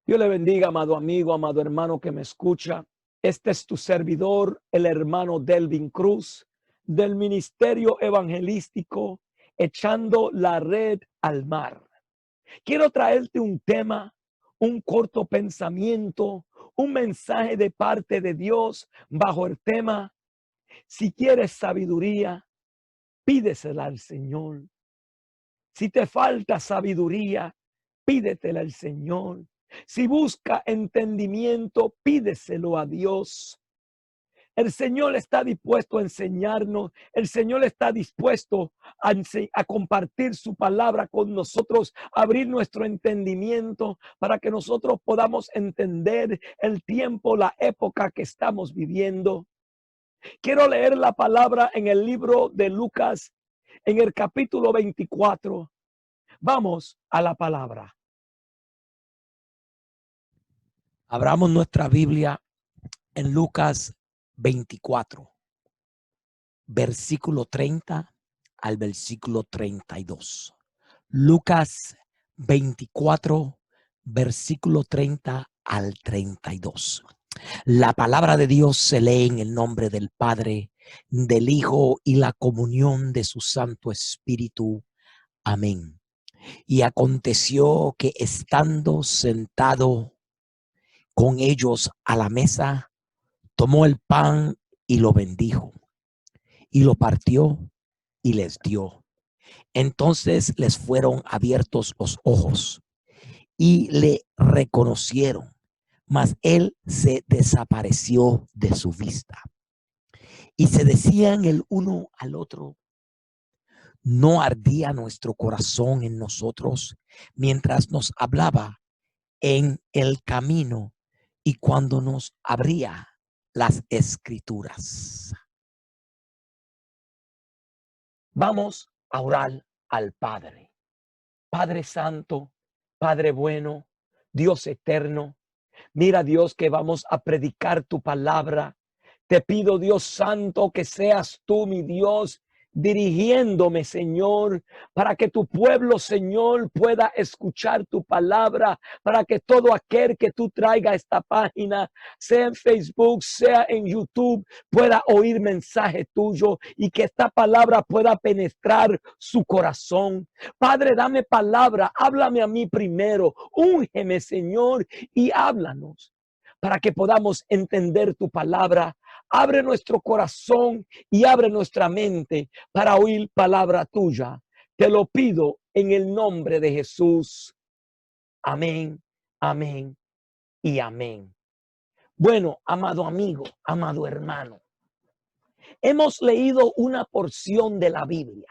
Dios le bendiga, amado amigo, amado hermano que me escucha. Este es tu servidor, el hermano Delvin Cruz, del Ministerio Evangelístico Echando la Red al Mar. Quiero traerte un tema, un corto pensamiento, un mensaje de parte de Dios bajo el tema: si quieres sabiduría, pídesela al Señor. Si te falta sabiduría, pídetela al Señor. Si busca entendimiento, pídeselo a Dios. El Señor está dispuesto a enseñarnos. El Señor está dispuesto a compartir su palabra con nosotros, abrir nuestro entendimiento para que nosotros podamos entender el tiempo, la época que estamos viviendo. Quiero leer la palabra en el libro de Lucas, en el capítulo 24. Vamos a la palabra. Abramos nuestra Biblia en Lucas 24, versículo 30 al versículo 32. Lucas 24, versículo 30 al 32. La palabra de Dios se lee en el nombre del Padre, del Hijo y la comunión de su Santo Espíritu. Amén. Y aconteció que estando sentado con ellos a la mesa, tomó el pan y lo bendijo, y lo partió y les dio. Entonces les fueron abiertos los ojos y le reconocieron, mas él se desapareció de su vista. Y se decían el uno al otro: ¿no ardía nuestro corazón en nosotros mientras nos hablaba en el camino y cuando nos abría las escrituras? Vamos a orar al Padre. Padre Santo, Padre bueno, Dios eterno. Mira, Dios, que vamos a predicar tu palabra. Te pido, Dios Santo, que seas tú, mi Dios, dirigiéndome, Señor, para que tu pueblo, Señor, pueda escuchar tu palabra, para que todo aquel que tú traiga a esta página, sea en Facebook, sea en YouTube, pueda oír mensaje tuyo y que esta palabra pueda penetrar su corazón. Padre, dame palabra, háblame a mí primero, úngeme, Señor, y háblanos para que podamos entender tu palabra. Abre nuestro corazón y abre nuestra mente para oír palabra tuya. Te lo pido en el nombre de Jesús. Amén, amén y amén. Bueno, amado amigo, amado hermano, hemos leído una porción de la Biblia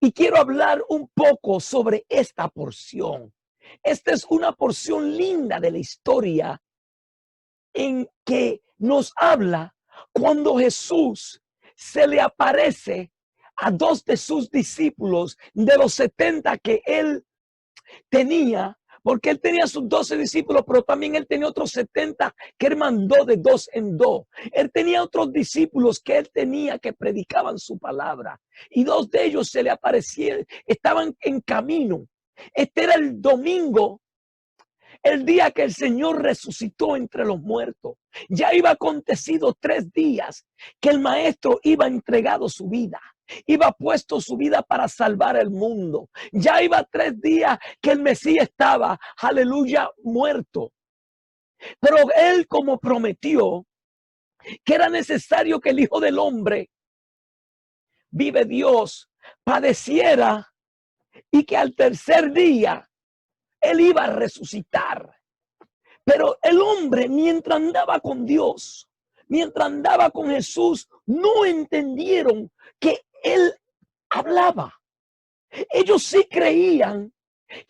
y quiero hablar un poco sobre esta porción. Esta es una porción linda de la historia en que nos habla cuando Jesús se le aparece a dos de sus discípulos de los 70 que él tenía, porque él tenía sus 12 discípulos, pero también él tenía otros 70 que él mandó de dos en dos. Él tenía otros discípulos que él tenía que predicaban su palabra, y dos de ellos se le aparecieron, estaban en camino. Este era el domingo, el día que el Señor resucitó entre los muertos. Ya iba acontecido 3 días que el maestro iba entregado su vida. Iba puesto su vida para salvar el mundo. Ya iba 3 días que el Mesías estaba, aleluya, muerto. Pero él, como prometió que era necesario que el Hijo del Hombre, vive Dios, padeciera y que al tercer día él iba a resucitar. Pero el hombre, mientras andaba con Dios, mientras andaba con Jesús, no entendieron que él hablaba. Ellos sí creían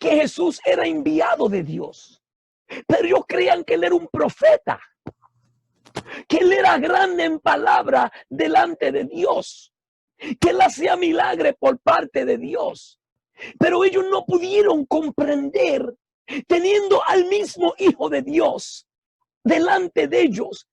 que Jesús era enviado de Dios, pero ellos creían que él era un profeta, que él era grande en palabra delante de Dios, que él hacía milagres por parte de Dios. Pero ellos no pudieron comprender, teniendo al mismo Hijo de Dios delante de ellos.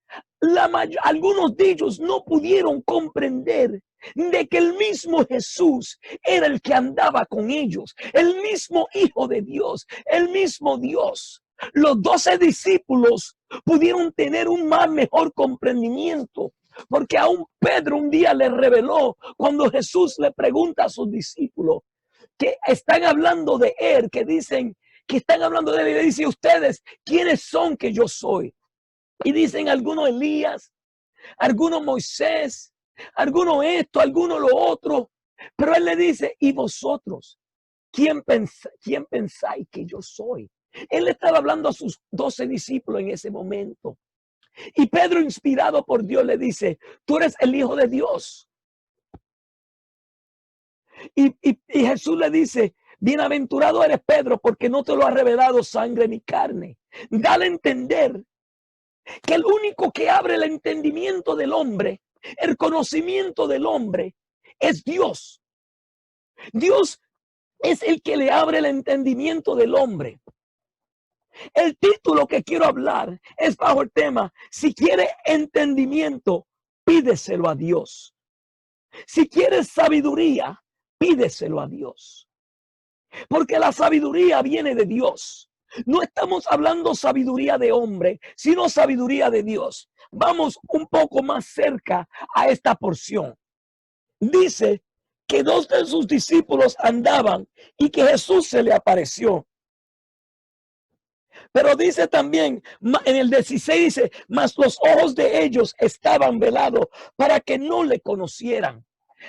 Algunos de ellos no pudieron comprender de que el mismo Jesús era el que andaba con ellos, el mismo Hijo de Dios, el mismo Dios. Los 12 discípulos pudieron tener un más mejor comprendimiento, porque aún Pedro un día le reveló cuando Jesús le pregunta a sus discípulos que están hablando de él, que dicen que están hablando de él, y le dice: ustedes, ¿quiénes son que yo soy? Y dicen algunos Elías, algunos Moisés, algunos esto, algunos lo otro. Pero él le dice: ¿y vosotros? ¿Quién pensáis que yo soy? Él estaba hablando a sus 12 discípulos en ese momento. Y Pedro, inspirado por Dios, le dice: tú eres el Hijo de Dios. Y Jesús le dice: bienaventurado eres, Pedro, porque no te lo ha revelado sangre ni carne. Dale a entender que el único que abre el entendimiento del hombre, el conocimiento del hombre, es Dios. Dios es el que le abre el entendimiento del hombre. El título que quiero hablar es bajo el tema: si quieres entendimiento, pídeselo a Dios. Si quieres sabiduría, pídeselo a Dios. Porque la sabiduría viene de Dios. No estamos hablando sabiduría de hombre, sino sabiduría de Dios. Vamos un poco más cerca a esta porción. Dice que 2 de sus discípulos andaban y que Jesús se le apareció. Pero dice también, en el 16 dice: mas los ojos de ellos estaban velados para que no le conocieran.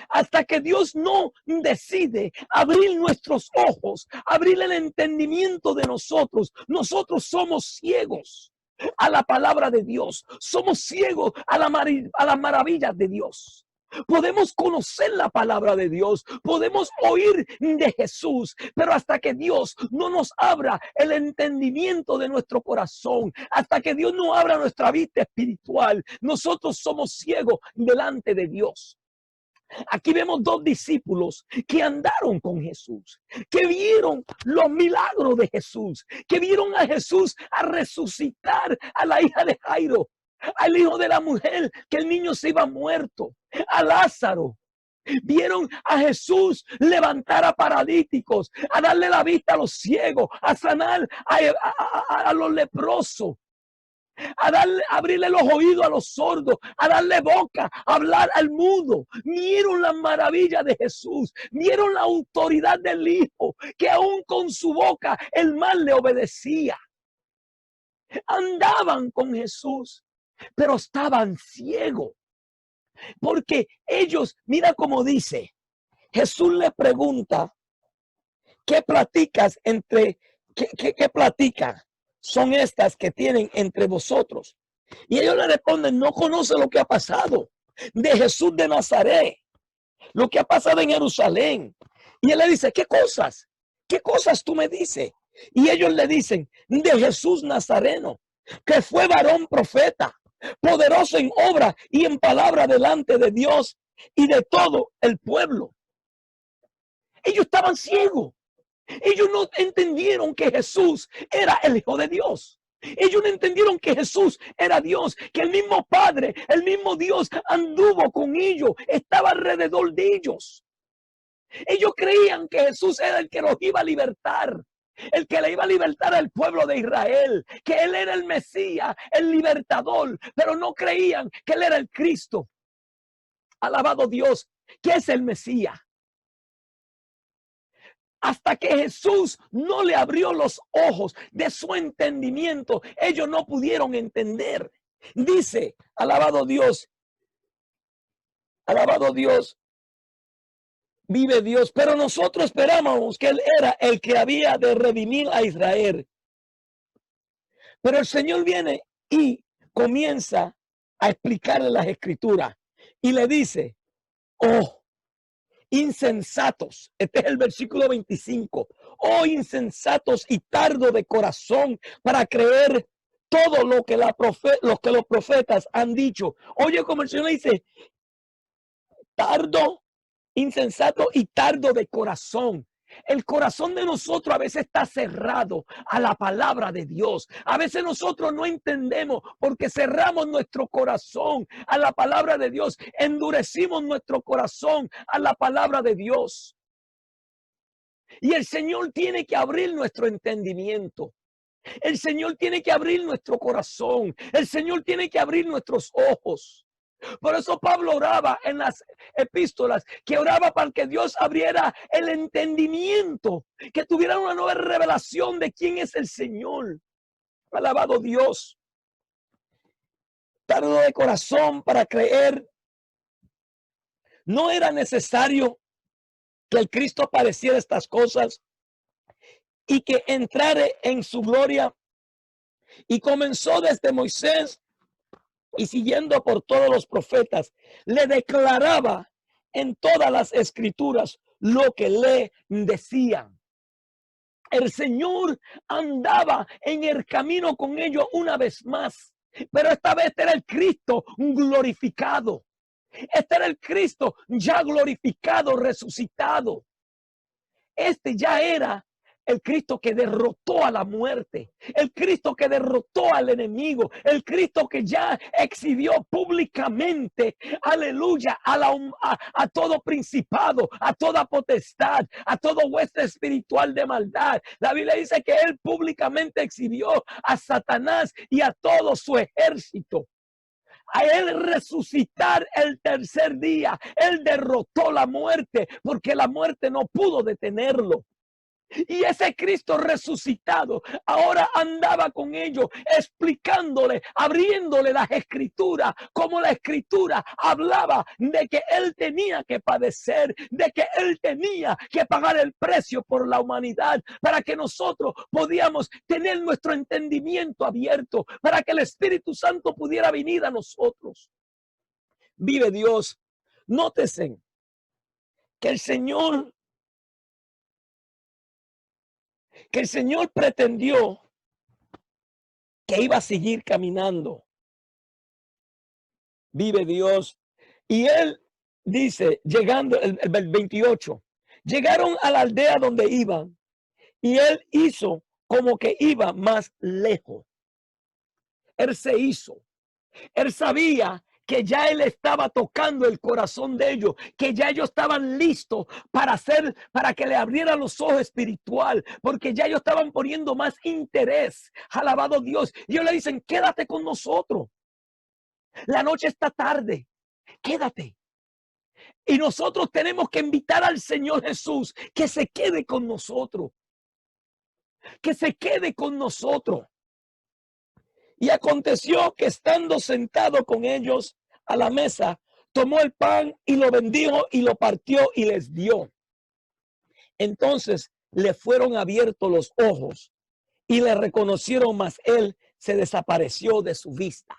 Hasta que Dios no decide abrir nuestros ojos, abrir el entendimiento de nosotros, nosotros somos ciegos a la palabra de Dios. Somos ciegos a las maravillas de Dios. Podemos conocer la palabra de Dios, podemos oír de Jesús, pero hasta que Dios no nos abra el entendimiento de nuestro corazón, hasta que Dios no abra nuestra vista espiritual, nosotros somos ciegos delante de Dios. Aquí vemos 2 discípulos que andaron con Jesús, que vieron los milagros de Jesús, que vieron a Jesús a resucitar a la hija de Jairo, al hijo de la mujer, que el niño se iba muerto, a Lázaro. Vieron a Jesús levantar a paralíticos, a darle la vista a los ciegos, a sanar a los leprosos, a abrirle los oídos a los sordos, a darle boca, a hablar al mudo. Vieron las maravillas de Jesús, vieron la autoridad del Hijo, que aún con su boca el mal le obedecía. Andaban con Jesús, pero estaban ciegos, porque ellos, mira cómo dice, Jesús le pregunta: ¿qué platicas qué platica son estas que tienen entre vosotros? Y ellos le responden: no conoce lo que ha pasado de Jesús de Nazaret, lo que ha pasado en Jerusalén. Y él le dice: ¿qué cosas? ¿Qué cosas tú me dices? Y ellos le dicen: de Jesús Nazareno, que fue varón profeta, poderoso en obra y en palabra delante de Dios y de todo el pueblo. Ellos estaban ciegos. Ellos no entendieron que Jesús era el Hijo de Dios. Ellos no entendieron que Jesús era Dios, que el mismo Padre, el mismo Dios anduvo con ellos, estaba alrededor de ellos. Ellos creían que Jesús era el que los iba a libertar, el que le iba a libertar al pueblo de Israel, que Él era el Mesías, el libertador, pero no creían que Él era el Cristo. Alabado Dios, que es el Mesías. Hasta que Jesús no le abrió los ojos de su entendimiento, ellos no pudieron entender. Dice, alabado Dios, vive Dios. Pero nosotros esperábamos que Él era el que había de redimir a Israel. Pero el Señor viene y comienza a explicarle las escrituras y le dice: oh, insensatos. Este es el versículo 25. Oh, insensatos y tardo de corazón para creer todo lo que los profetas han dicho. Oye, como el Señor dice: tardo, insensato y tardo de corazón. El corazón de nosotros a veces está cerrado a la palabra de Dios. A veces nosotros no entendemos porque cerramos nuestro corazón a la palabra de Dios. Endurecimos nuestro corazón a la palabra de Dios. Y el Señor tiene que abrir nuestro entendimiento. El Señor tiene que abrir nuestro corazón. El Señor tiene que abrir nuestros ojos. Por eso Pablo oraba en las epístolas, que oraba para que Dios abriera el entendimiento, que tuviera una nueva revelación de quién es el Señor. Alabado Dios. Tardo de corazón para creer. No era necesario que el Cristo padeciera estas cosas y que entrara en su gloria. Y comenzó desde Moisés y siguiendo por todos los profetas, le declaraba en todas las escrituras lo que le decían. El Señor andaba en el camino con ellos una vez más, pero esta vez era el Cristo glorificado. Este era el Cristo ya glorificado, resucitado. Este ya era el Cristo que derrotó a la muerte, el Cristo que derrotó al enemigo, el Cristo que ya exhibió públicamente, aleluya, a todo principado, a toda potestad, a todo hueste espiritual de maldad. La Biblia dice que él públicamente exhibió a Satanás y a todo su ejército. A él resucitar el tercer día, él derrotó la muerte, porque la muerte no pudo detenerlo. Y ese Cristo resucitado ahora andaba con ellos, explicándole, abriéndole las escrituras, como la escritura hablaba de que él tenía que padecer, de que él tenía que pagar el precio por la humanidad, para que nosotros podíamos tener nuestro entendimiento abierto, para que el Espíritu Santo pudiera venir a nosotros. Vive Dios. Nótese que el Señor pretendió que iba a seguir caminando. Vive Dios. Y él dice, llegando, el 28, llegaron a la aldea donde iban y él hizo como que iba más lejos. Él se hizo. Él sabía que ya él estaba tocando el corazón de ellos, que ya ellos estaban listos para que le abrieran los ojos espiritual, porque ya ellos estaban poniendo más interés. Alabado Dios. Y ellos le dicen, quédate con nosotros. La noche está tarde, quédate. Y nosotros tenemos que invitar al Señor Jesús que se quede con nosotros, que se quede con nosotros. Y aconteció que estando sentado con ellos a la mesa, tomó el pan y lo bendijo y lo partió y les dio. Entonces le fueron abiertos los ojos y le reconocieron, mas él se desapareció de su vista.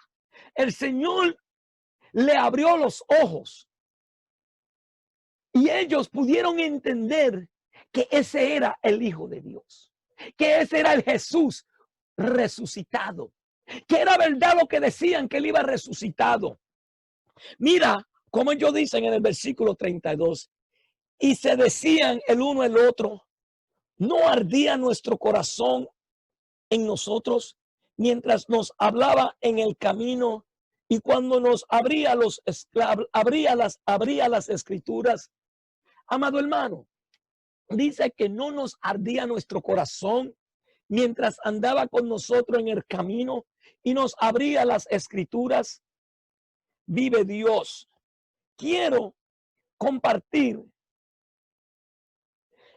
El Señor le abrió los ojos y ellos pudieron entender que ese era el Hijo de Dios, que ese era el Jesús resucitado, que era verdad lo que decían, que él iba resucitado. Mira como ellos dicen en el versículo 32, y se decían el uno el otro, ¿no ardía nuestro corazón en nosotros mientras nos hablaba en el camino y cuando nos abría las escrituras? Amado hermano, dice que no nos ardía nuestro corazón mientras andaba con nosotros en el camino y nos abría las escrituras. Vive Dios. Quiero compartir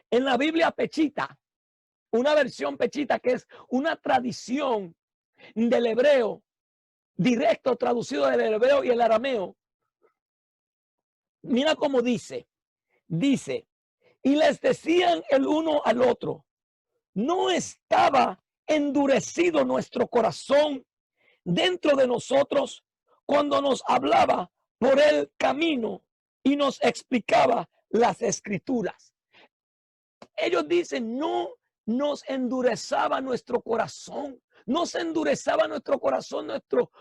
en la Biblia Pechita, una versión Pechita que es una tradición del hebreo, directo traducido del hebreo y el arameo. Mira cómo dice, y les decían el uno al otro, ¿no estaba endurecido nuestro corazón dentro de nosotros cuando nos hablaba por el camino y nos explicaba las escrituras? Ellos dicen, no nos endurezaba nuestro corazón, no se endurezaba nuestro corazón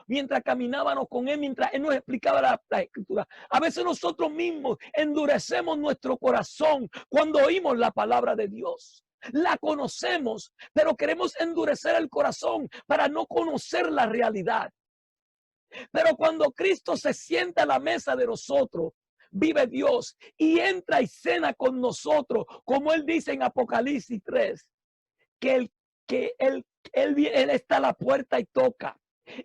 mientras caminábamos con él, mientras él nos explicaba la escritura. A veces nosotros mismos endurecemos nuestro corazón cuando oímos la palabra de Dios. La conocemos, pero queremos endurecer el corazón para no conocer la realidad. Pero cuando Cristo se sienta a la mesa de nosotros, vive Dios y entra y cena con nosotros, como él dice en Apocalipsis 3, que que él está a la puerta y toca.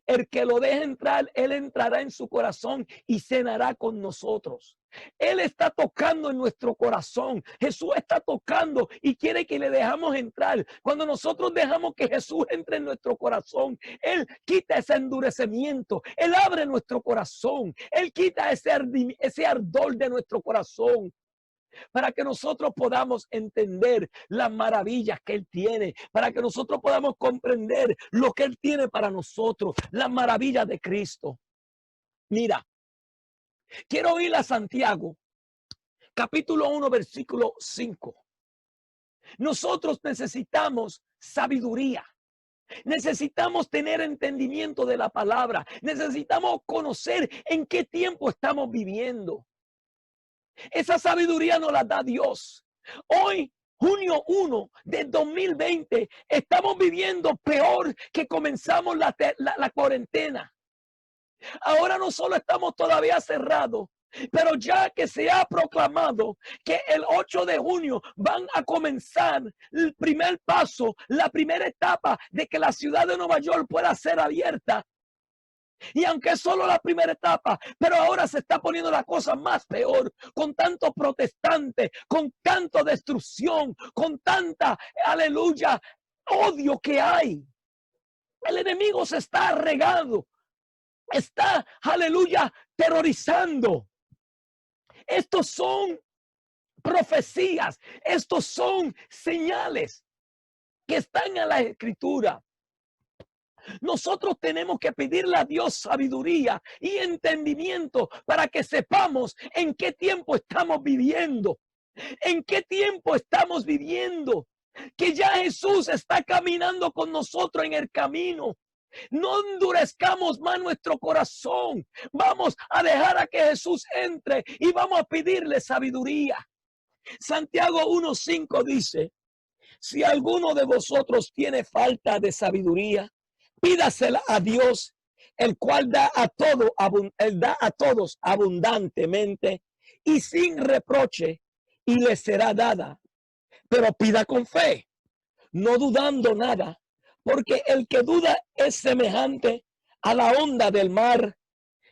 El que lo deje entrar, Él entrará en su corazón y cenará con nosotros. Él está tocando en nuestro corazón. Jesús está tocando y quiere que le dejamos entrar. Cuando nosotros dejamos que Jesús entre en nuestro corazón, Él quita ese endurecimiento. Él abre nuestro corazón. Él quita ese ardor de nuestro corazón, para que nosotros podamos entender las maravillas que Él tiene, para que nosotros podamos comprender lo que Él tiene para nosotros, las maravillas de Cristo. Mira, quiero ir a Santiago, capítulo 1, versículo 5. Nosotros necesitamos sabiduría. Necesitamos tener entendimiento de la palabra. Necesitamos conocer en qué tiempo estamos viviendo. Esa sabiduría nos la da Dios. Hoy, junio 1 de 2020, estamos viviendo peor que comenzamos la cuarentena. Ahora no solo estamos todavía cerrados, pero ya que se ha proclamado que el 8 de junio van a comenzar el primer paso, la primera etapa de que la ciudad de Nueva York pueda ser abierta. Y aunque es solo la primera etapa, pero ahora se está poniendo la cosa más peor, con tanto protestante, con tanta destrucción, con tanta, aleluya, odio que hay. El enemigo se está regando, está, aleluya, terrorizando. Estos son profecías, estos son señales que están en la Escritura. Nosotros tenemos que pedirle a Dios sabiduría y entendimiento para que sepamos en qué tiempo estamos viviendo. En qué tiempo estamos viviendo. Que ya Jesús está caminando con nosotros en el camino. No endurezcamos más nuestro corazón. Vamos a dejar a que Jesús entre y vamos a pedirle sabiduría. Santiago 1:5 dice: si alguno de vosotros tiene falta de sabiduría, pídasela a Dios, el cual da a todos abundantemente y sin reproche, y le será dada. Pero pida con fe, no dudando nada, porque el que duda es semejante a la onda del mar,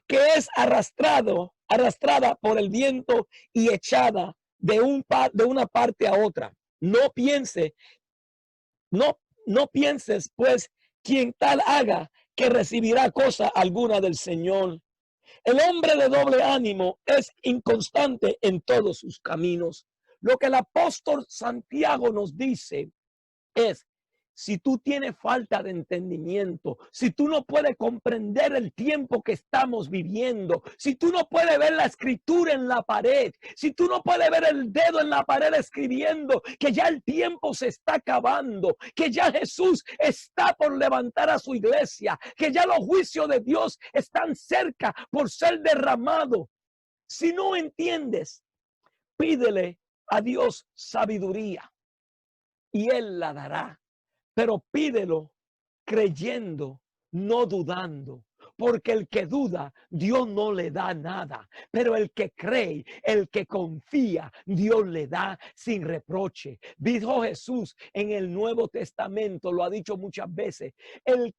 que es arrastrada por el viento y echada de una parte a otra. No pienses, pues, quien tal haga, que recibirá cosa alguna del Señor. El hombre de doble ánimo es inconstante en todos sus caminos. Lo que el apóstol Santiago nos dice es: si tú tienes falta de entendimiento, si tú no puedes comprender el tiempo que estamos viviendo, si tú no puedes ver la escritura en la pared, si tú no puedes ver el dedo en la pared escribiendo que ya el tiempo se está acabando, que ya Jesús está por levantar a su iglesia, que ya los juicios de Dios están cerca por ser derramados. Si no entiendes, pídele a Dios sabiduría y Él la dará. Pero pídelo creyendo, no dudando. Porque el que duda, Dios no le da nada. Pero el que cree, el que confía, Dios le da sin reproche. Dijo Jesús en el Nuevo Testamento, lo ha dicho muchas veces: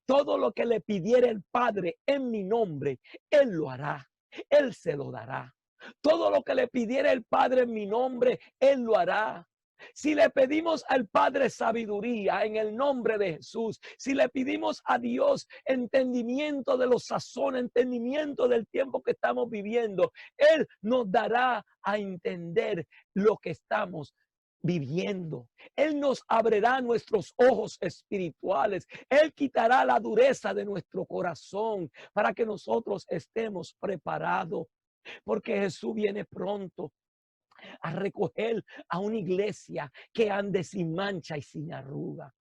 todo lo que le pidiera el Padre en mi nombre, Él lo hará. Él se lo dará. Todo lo que le pidiera el Padre en mi nombre, Él lo hará. Si le pedimos al Padre sabiduría en el nombre de Jesús, si le pedimos a Dios entendimiento de los sazones, entendimiento del tiempo que estamos viviendo, Él nos dará a entender lo que estamos viviendo. Él nos abrirá nuestros ojos espirituales. Él quitará la dureza de nuestro corazón para que nosotros estemos preparados, porque Jesús viene pronto a recoger a una iglesia que ande sin mancha y sin arruga.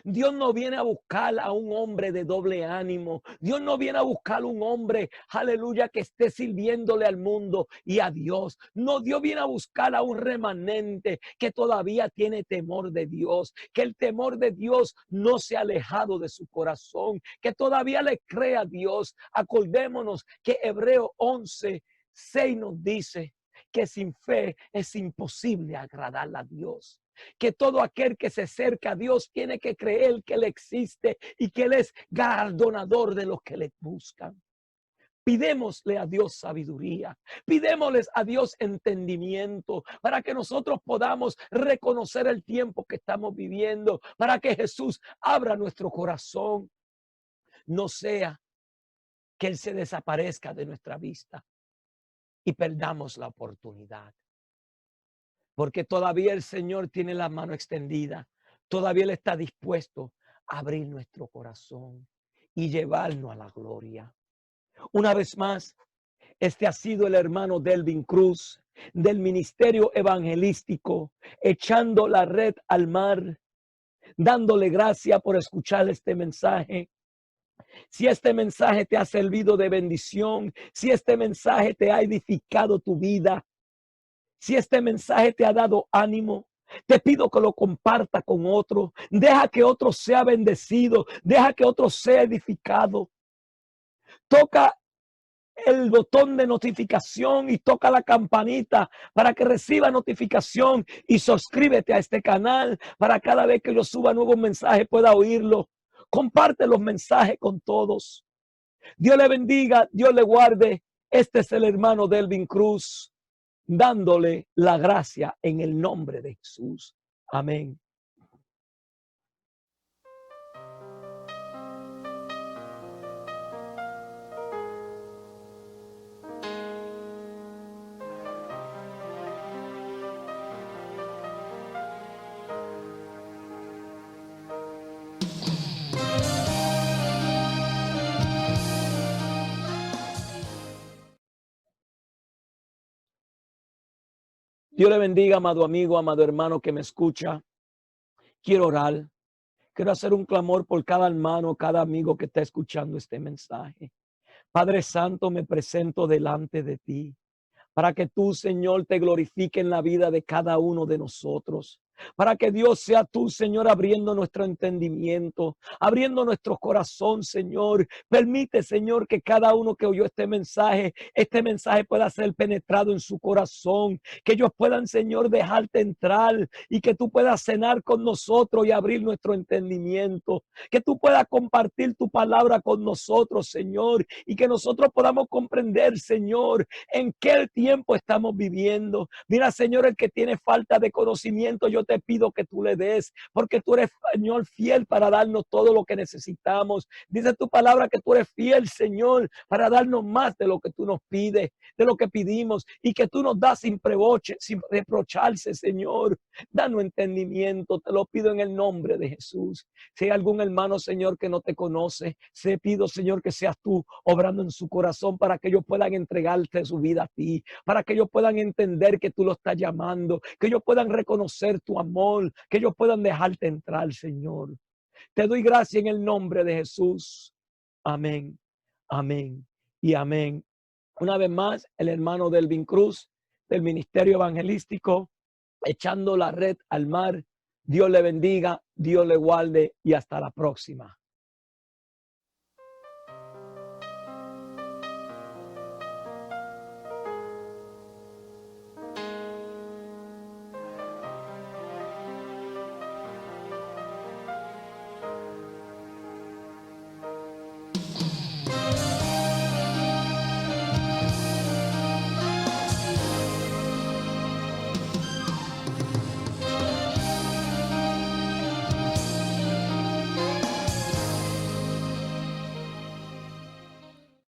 Dios no viene a buscar a un hombre de doble ánimo. Dios no viene a buscar un hombre, aleluya, que esté sirviéndole al mundo y a Dios. No, Dios viene a buscar a un remanente que todavía tiene temor de Dios, que el temor de Dios no se ha alejado de su corazón, que todavía le cree a Dios. Acordémonos que Hebreo 11:6 nos dice que sin fe es imposible agradar a Dios. que todo aquel que se acerca a Dios tiene que creer que Él existe y que Él es galardonador de los que le buscan. Pidémosle a Dios sabiduría, pidémosles a Dios entendimiento para que nosotros podamos reconocer el tiempo que estamos viviendo, para que Jesús abra nuestro corazón. No sea que Él se desaparezca de nuestra vista y perdamos la oportunidad. Porque todavía el Señor tiene la mano extendida, todavía Él está dispuesto a abrir nuestro corazón y llevarnos a la gloria. Una vez más, este ha sido el hermano Delvin Cruz del Ministerio Evangelístico, echando la red al mar, dándole gracias por escuchar este mensaje. Si este mensaje te ha servido de bendición, si este mensaje te ha edificado tu vida, si este mensaje te ha dado ánimo, te pido que lo comparta con otro. Deja que otro sea bendecido, deja que otro sea edificado. Toca el botón de notificación y toca la campanita para que reciba notificación y suscríbete a este canal para cada vez que yo suba nuevos mensajes pueda oírlo. Comparte los mensajes con todos. Dios le bendiga, Dios le guarde. Este es el hermano Delvin Cruz, dándole la gracia en el nombre de Jesús. Amén. Dios le bendiga, amado amigo, amado hermano que me escucha. Quiero orar. Quiero hacer un clamor por cada hermano, cada amigo que está escuchando este mensaje. Padre Santo, me presento delante de ti para que tú, Señor, te glorifique en la vida de cada uno de nosotros. Para que Dios sea tú, Señor, abriendo nuestro entendimiento, abriendo nuestro corazón, Señor. Permite, Señor, que cada uno que oyó este mensaje pueda ser penetrado en su corazón. Que ellos puedan, Señor, dejarte entrar y que tú puedas cenar con nosotros y abrir nuestro entendimiento. Que tú puedas compartir tu palabra con nosotros, Señor, y que nosotros podamos comprender, Señor, en qué tiempo estamos viviendo. Mira, Señor, el que tiene falta de conocimiento, yo te pido que tú le des, porque tú eres, Señor, fiel para darnos todo lo que necesitamos. Dice tu palabra que tú eres fiel, Señor, para darnos más de lo que tú nos pides, de lo que pedimos, y que tú nos das sin reprocharse, Señor. Danos entendimiento, te lo pido en el nombre de Jesús. Si hay algún hermano, Señor, que no te conoce, te pido, Señor, que seas tú obrando en su corazón para que ellos puedan entregarte su vida a ti, para que ellos puedan entender que tú lo estás llamando, que ellos puedan reconocer tu amor, que ellos puedan dejarte entrar, Señor. Te doy gracias en el nombre de Jesús. Amén, amén y amén. Una vez más, el hermano Delvin Cruz del Ministerio Evangelístico, echando la red al mar. Dios le bendiga, Dios le guarde y hasta la próxima.